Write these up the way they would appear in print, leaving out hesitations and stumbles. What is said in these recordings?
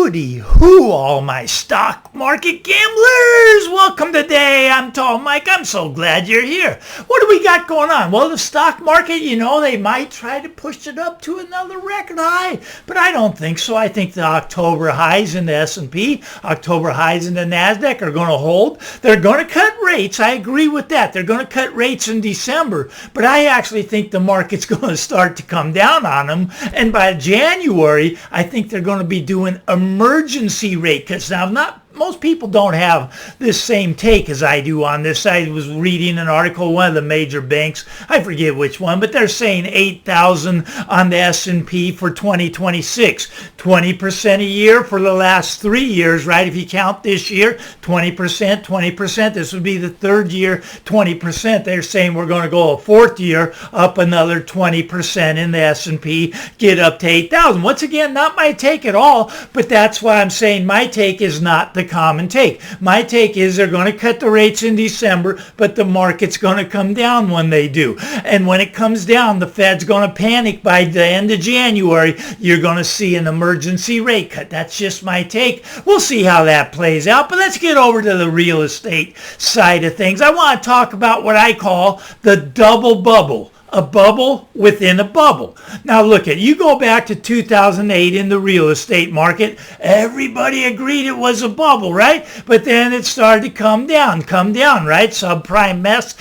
Hooty hoo, all my stock market gamblers. Welcome today. I'm Tall Mike. I'm so glad you're here. What do we got going on? Well, the stock market, they might try to push it up to another record high, but I don't think so. I think the October highs in the S&P, October highs in the NASDAQ are going to hold. They're going to cut rates. I agree with that. They're going to cut rates in December, but I actually think the market's going to start to come down on them. And by January, I think they're going to be doing emergency rate cuts. Now, most people don't have this same take as I do on this. I was reading an article, one of the major banks, I forget which one, but they're saying 8,000 on the S&P for 2026. 20% a year for the last 3 years, right? If you count this year, 20%. This would be the third year, 20%. They're saying we're going to go a fourth year up another 20% in the S&P, get up to 8,000. Once again, not my take at all, but that's why I'm saying my take is not the common take. My take is they're going to cut the rates in December, but the market's going to come down when they do. And when it comes down, the Fed's going to panic by the end of January. You're going to see an emergency rate cut. That's just my take. We'll see how that plays out, but let's get over to the real estate side of things. I want to talk about what I call the double bubble. A bubble within a bubble. Now look you go back to 2008 in the real estate market, everybody agreed it was a bubble, right? But then it started to come down, right? Subprime mess,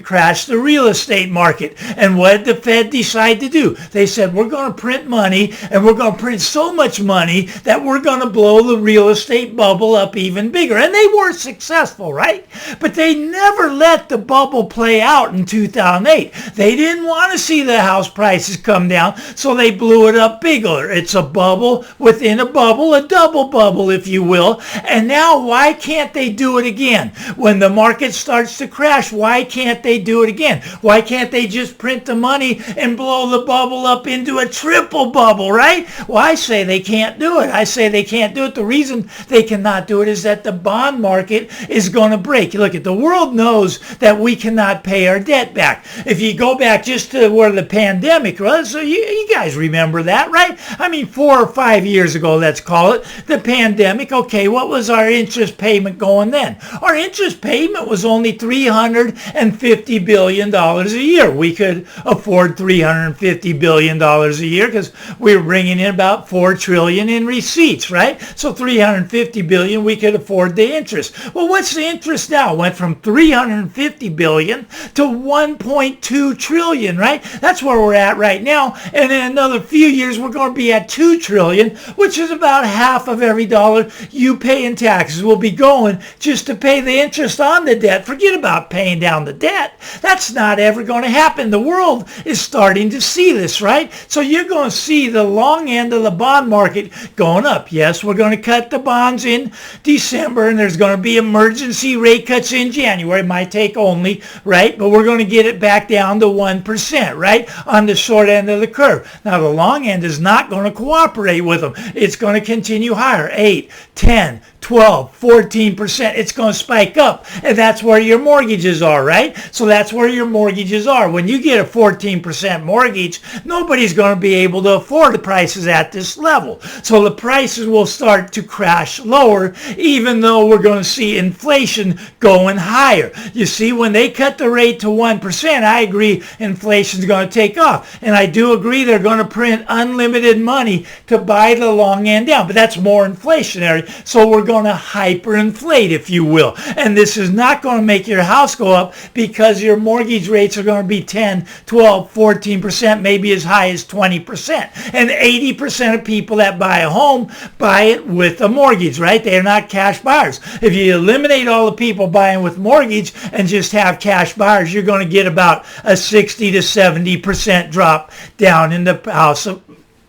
crash the real estate market. And what did the Fed decide to do? They said, we're going to print money, and we're going to print so much money that we're going to blow the real estate bubble up even bigger. And they were successful, right? But they never let the bubble play out in 2008. They didn't want to see the house prices come down, so they blew it up bigger. It's a bubble within a bubble, a double bubble, if you will. And now, why can't they do it again? When the market starts to crash, why can't they do it again? Why can't they just print the money and blow the bubble up into a triple bubble, right? Well, I say they can't do it. The reason they cannot do it is that the bond market is going to break. Look, the world knows that we cannot pay our debt back. If you go back just to where the pandemic was, so you guys remember that, right? 4 or 5 years ago, let's call it, the pandemic. Okay, what was our interest payment going then? Our interest payment was only $350 billion a year. We could afford $350 billion a year because we were bringing in about $4 trillion in receipts, right? So $350 billion, we could afford the interest. Well, what's the interest now? It went from $350 billion to $1.2 trillion, right? That's where we're at right now. And in another few years, we're going to be at $2 trillion, which is about half of every dollar you pay in taxes will be going just to pay the interest on the debt. Forget about paying down the debt. That's not ever going to happen. The world is starting to see this, right? So you're going to see the long end of the bond market going up. Yes, we're going to cut the bonds in December, and there's going to be emergency rate cuts in January, my take only, right? But we're going to get it back down to 1%, right? On the short end of the curve. Now, the long end is not going to cooperate with them. It's going to continue higher, 8, 10, 12, 14%. It's going to spike up, and that's where your mortgages are, right? So that's where your mortgages are. When you get a 14% mortgage, nobody's going to be able to afford the prices at this level. So the prices will start to crash lower, even though we're going to see inflation going higher. You see, when they cut the rate to 1%, I agree inflation's going to take off. And I do agree they're going to print unlimited money to buy the long end down, but that's more inflationary. So we're going to hyperinflate, if you will. And this is not going to make your house go up because your mortgage rates are going to be 10, 12, 14%, maybe as high as 20%. And 80% of people that buy a home buy it with a mortgage, right? They are not cash buyers. If you eliminate all the people buying with mortgage and just have cash buyers, you're going to get about a 60 to 70% drop down in the house of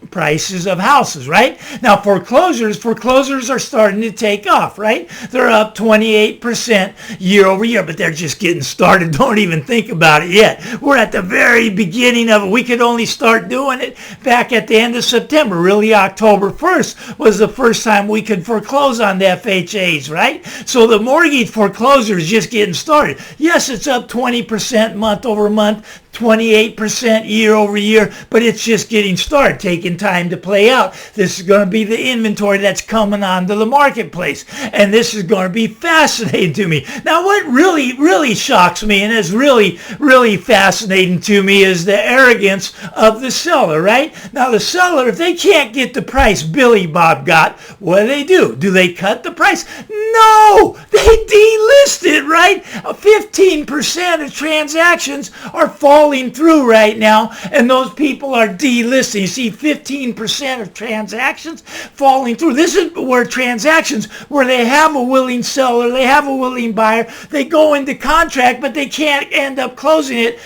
prices of houses, right? Now, foreclosures are starting to take off, right? They're up 28% year over year, but they're just getting started. Don't even think about it yet. We're at the very beginning of it. We could only start doing it back at the end of September. Really, October 1st was the first time we could foreclose on the FHAs, right? So the mortgage foreclosure is just getting started. Yes, it's up 20% month over month, 28% year over year, but it's just getting started, taking time to play out. This is going to be the inventory that's coming onto the marketplace, and this is going to be fascinating to me. Now, what really shocks me and is really fascinating to me is the arrogance of the seller, right? Now, the seller, if they can't get the price Billy Bob got, what do? Do they cut the price? No, they delist it, right? 15% of transactions are falling through right now, and those people are delisting. You see 15% of transactions falling through. This is where transactions where they have a willing seller, they have a willing buyer, they go into contract, but they can't end up closing it,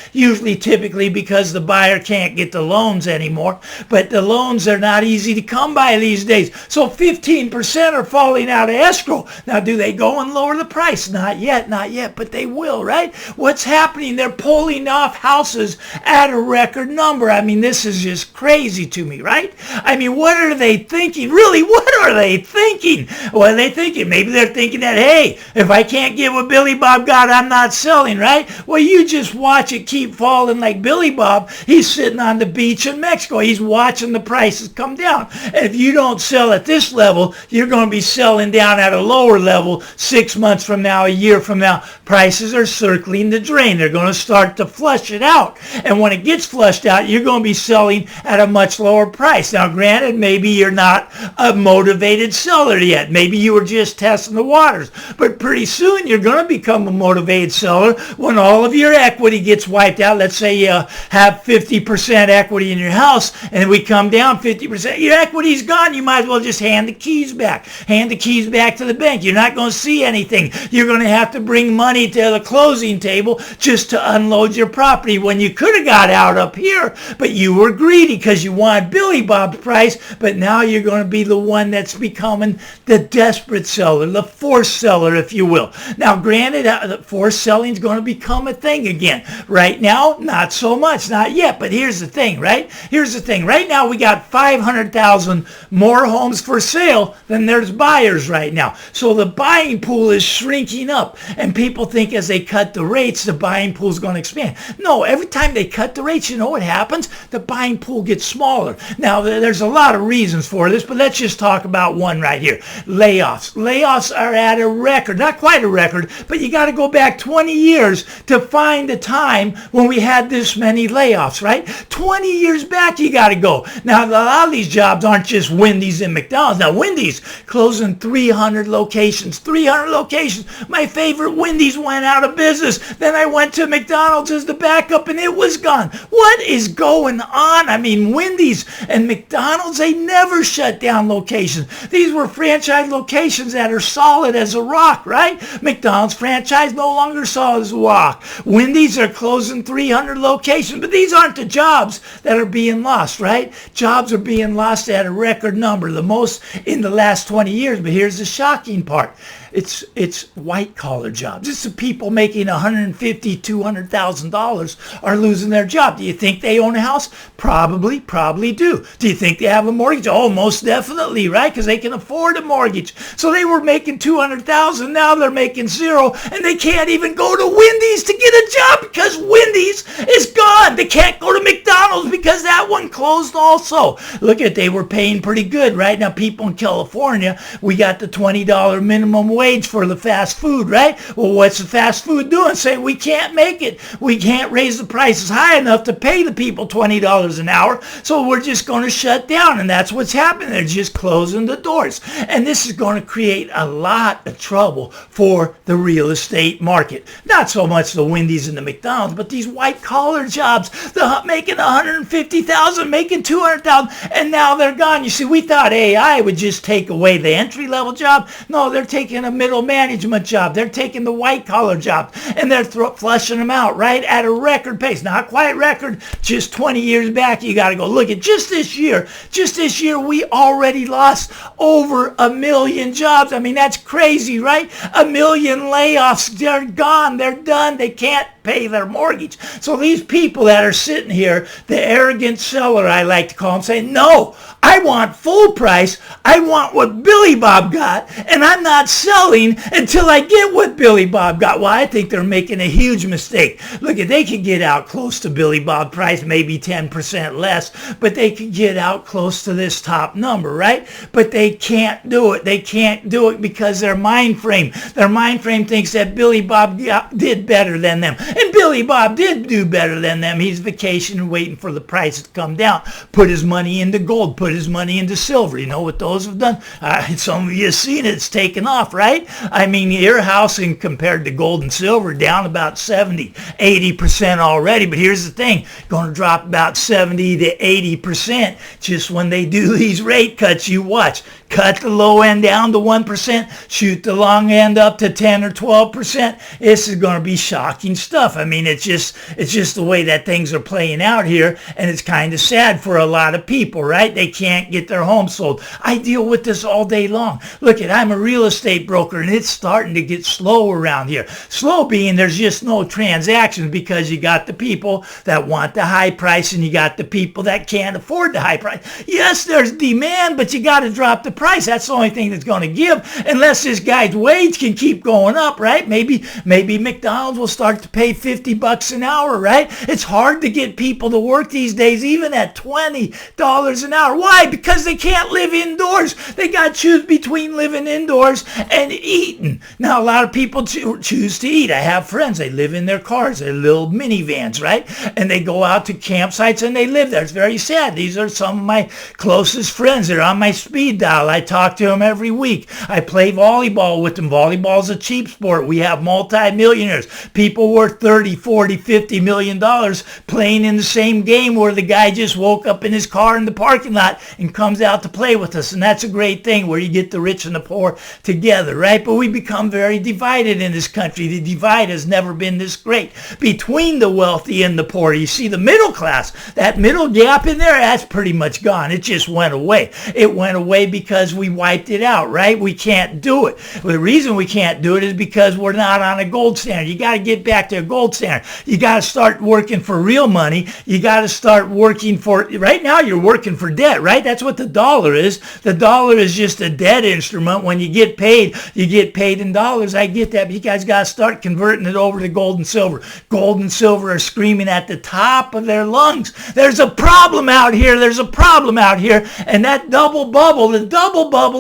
typically because the buyer can't get the loans anymore. But the loans are not easy to come by these days. So 15% are falling out of escrow. Now, do they go and lower the price? Not yet, but they will, right? What's happening? They're pulling off houses at a record number. I mean, this is just crazy to me, right? I mean, what are they thinking? Really, what are they thinking? What are they thinking? Maybe they're thinking that, hey, if I can't get what Billy Bob got, I'm not selling, right? Well, you just watch it keep falling like Billy Bob. He's sitting on the beach in Mexico. He's watching the prices come down. And if you don't sell at this level, you're going to be selling down at a lower level 6 months from now, a year from now. Prices are circling the drain. They're going to start to flush it out. And when it gets flushed out, you're going to be selling at a much lower price. Now, granted, maybe you're not a motivated seller yet. Maybe you were just testing the waters. But pretty soon, you're going to become a motivated seller when all of your equity gets wiped out. Let's say you have 50% equity in your house, and we come down 50%. Your equity's gone. You might as well just hand the keys back. Hand the keys back to the bank. You're not going to see anything. You're going to have to bring money to the closing table just to unload your property when you could have got out up here, but you were greedy because you wanted Billy Bob's price, but now you're going to be the one that's becoming the desperate seller, the forced seller, if you will. Now, granted, forced selling is going to become a thing again. Right now, not so much, not yet, but here's the thing, right? Here's the thing. Right now, we got 500,000 more homes for sale than there's buyers right now. So the buying pool is shrinking up, and people think as they cut the rates, the buying pool is going to expand. No, every time they cut the rates, you know what happens? The buying pool gets smaller. Now, there's a lot of reasons for this, but let's just talk about one right here. Layoffs. Layoffs are at a record, not quite a record, but you got to go back 20 years to find a time when we had this many layoffs, right? 20 years back you got to go. Now, a lot of these jobs aren't just Wendy's and McDonald's. Now, Wendy's closing 300 locations. 300 locations. My favorite Wendy's went out of business. Then I went to McDonald's as the backup, and it was gone. What is going on? I mean, Wendy's and McDonald's, they never shut down locations. These were franchise locations that are solid as a rock, right? McDonald's franchise no longer solid as a rock. Wendy's are closing 300 locations, but these aren't the jobs that are being lost, right? Jobs are being lost at a record number, the most in the last 20 years. But here's the shocking part. It's white collar jobs. It's the people making $150,000, $200,000 are losing their job. Do you think they own a house? Probably do. Do you think they have a mortgage? Oh, most definitely, right? Because they can afford a mortgage. So they were making $200,000. Now they're making zero, and they can't even go to Wendy's to get a job because Wendy's is gone. They can't go to McDonald's because that one closed also. Look at, they were paying pretty good, right? Now, people in California, we got the $20 minimum wage for the fast food, right? Well, what's the fast food doing? Saying we can't make it. We can't raise the prices high enough to pay the people $20 an hour, so we're just going to shut down, and that's what's happening. They're just closing the doors, and this is going to create a lot of trouble for the real estate market. Not so much the Wendy's and the McDonald's, but these white-collar jobs, making $150,000, making $200,000, and now they're gone. You see, we thought AI would just take away the entry-level job. No, they're taking a middle management job. They're taking the white collar job, and they're flushing them out, right, at a record pace. Not quite record, just 20 years back. You got to go look at just this year, we already lost over 1 million jobs. I mean, that's crazy, right? 1 million layoffs. They're gone. They're done. They can't pay their mortgage. So these people that are sitting here, the arrogant seller, I like to call them, say, no, I want full price. I want what Billy Bob got, and I'm not selling until I get what Billy Bob got. Well, I think they're making a huge mistake. Look, if they could get out close to Billy Bob price, maybe 10% less, but they could get out close to this top number, right? But they can't do it. They can't do it because their mind frame thinks that Billy Bob did better than them. And Billy Bob did do better than them. He's vacationing, waiting for the price to come down. Put his money into gold, put his money into silver. You know what those have done? Some of you have seen it. It's taken off, right? I mean, your housing compared to gold and silver down about 70, 80% already. But here's the thing, going to drop about 70 to 80% just when they do these rate cuts. You watch. Cut the low end down to 1%, shoot the long end up to 10 or 12%. This is going to be shocking stuff. I mean, it's just the way that things are playing out here, and it's kind of sad for a lot of people, right? They can't get their home sold. I deal with this all day long. Look, I'm a real estate broker, and it's starting to get slow around here. Slow being there's just no transactions because you got the people that want the high price, and you got the people that can't afford the high price. Yes, there's demand, but you got to drop the price. That's the only thing that's going to give, unless this guy's wage can keep going up, right? Maybe McDonald's will start to pay $50 an hour, right? It's hard to get people to work these days, even at $20 an hour. Why? Because they can't live indoors. They got to choose between living indoors and eating. Now, a lot of people choose to eat. I have friends. They live in their cars, their little minivans, right? And they go out to campsites and they live there. It's very sad. These are some of my closest friends. They're on my speed dial. I talk to them every week. I play volleyball with them. Volleyball's a cheap sport. We have multi-millionaires, people worth 30, 40, 50 million dollars playing in the same game where the guy just woke up in his car in the parking lot and comes out to play with us. And that's a great thing where you get the rich and the poor together, right? But we become very divided in this country. The divide has never been this great between the wealthy and the poor. You see the middle class, that middle gap in there, that's pretty much gone. It just went away. It went away because we wiped it out, right? We can't do it. Well, the reason we can't do it is because we're not on a gold standard. You got to get back to a gold standard. You got to start working for real money. You got to start working for, right now you're working for debt, right? That's what the dollar is. The dollar is just a debt instrument. When you get paid in dollars. I get that, but you guys got to start converting it over to gold and silver. Gold and silver are screaming at the top of their lungs. There's a problem out here. There's a problem out here. And that double bubble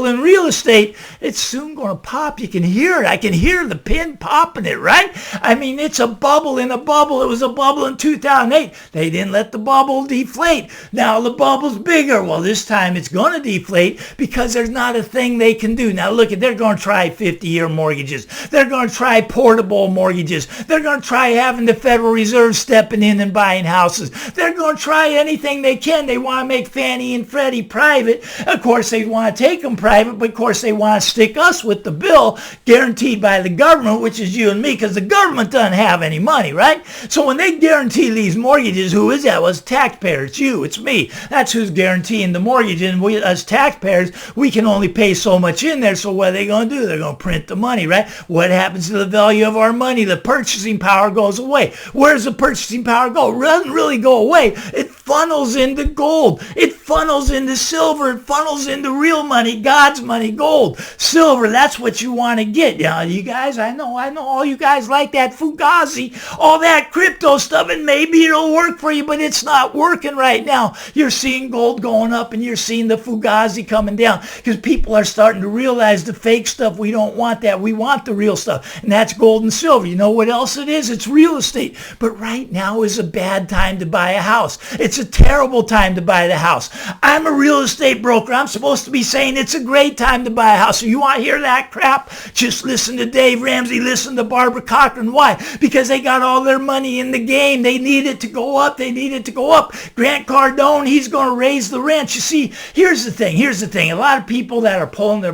in real estate, it's soon going to pop. You can hear it. I can hear the pin popping it, right? I mean, it's a bubble in a bubble. It was a bubble in 2008. They didn't let the bubble deflate. Now the bubble's bigger. Well, this time it's going to deflate because there's not a thing they can do. Now look, they're going to try 50-year mortgages. They're going to try portable mortgages. They're going to try having the Federal Reserve stepping in and buying houses. They're going to try anything they can. They want to make Fannie and Freddie private. Of course, they want to take them private, but of course they want to stick us with the bill guaranteed by the government, which is you and me, because the government doesn't have any money, right? So when they guarantee these mortgages, who is that? Well, it's taxpayers. It's you. It's me. That's who's guaranteeing the mortgage. And we, as taxpayers, we can only pay so much in there. So what are they going to do? They're going to print the money, right? What happens to the value of our money? The purchasing power goes away. Where does the purchasing power go? It doesn't really go away. It funnels into gold. It funnels into silver. It funnels into real money, God's money, gold, silver. That's what you want to get. Now, you guys, I know all you guys like that Fugazi, all that crypto stuff, and maybe it'll work for you, but it's not working right now. You're seeing gold going up and you're seeing the Fugazi coming down because people are starting to realize the fake stuff, we don't want that. We want the real stuff, and that's gold and silver. You know what else it is? It's real estate. But right now is a bad time to buy a house. It's a terrible time to buy the house. I'm a real estate broker. I'm supposed to be saying it's a great time to buy a house. So you want to hear that crap? Just listen to Dave Ramsey, listen to Barbara Cochran. Why? Because they got all their money in the game. They need it to go up. They need it to go up. Grant Cardone, he's going to raise the rent. You see, here's the thing. A lot of people that are pulling their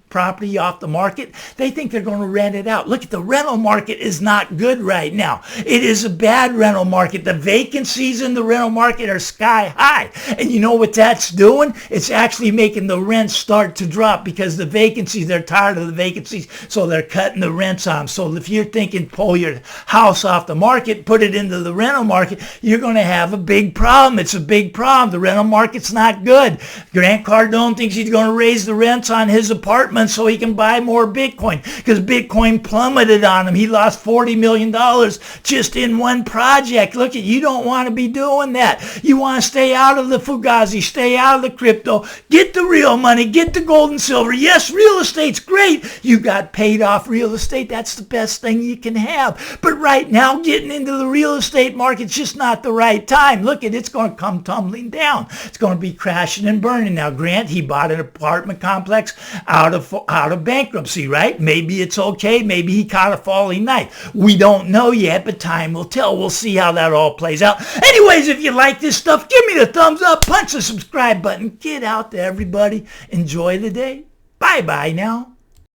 property off the market, they think they're going to rent it out. Look, the rental market is not good right now. It is a bad rental market. The vacancies in the rental market market are sky high. And you know what that's doing? It's actually making the rents start to drop because the vacancies, they're tired of the vacancies, so they're cutting the rents on. So if you're thinking pull your house off the market, put it into the rental market, you're going to have a big problem. It's a big problem. The rental market's not good. Grant Cardone thinks he's going to raise the rents on his apartment so he can buy more Bitcoin because Bitcoin plummeted on him. He lost $40 million just in one project. Look, you don't want to be doing that. You want to stay out of the Fugazi, stay out of the crypto, get the real money, get the gold and silver. Yes, real estate's great. You got paid off real estate. That's the best thing you can have. But right now, getting into the real estate market's just not the right time. Look, it's going to come tumbling down. It's going to be crashing and burning. Now, Grant, he bought an apartment complex out of bankruptcy, right? Maybe it's okay. Maybe he caught a falling knife. We don't know yet, but time will tell. We'll see how that all plays out. Anyways, if you like this stuff, give me the thumbs up, punch the subscribe button. Get out to everybody. Enjoy the day. Bye-bye now.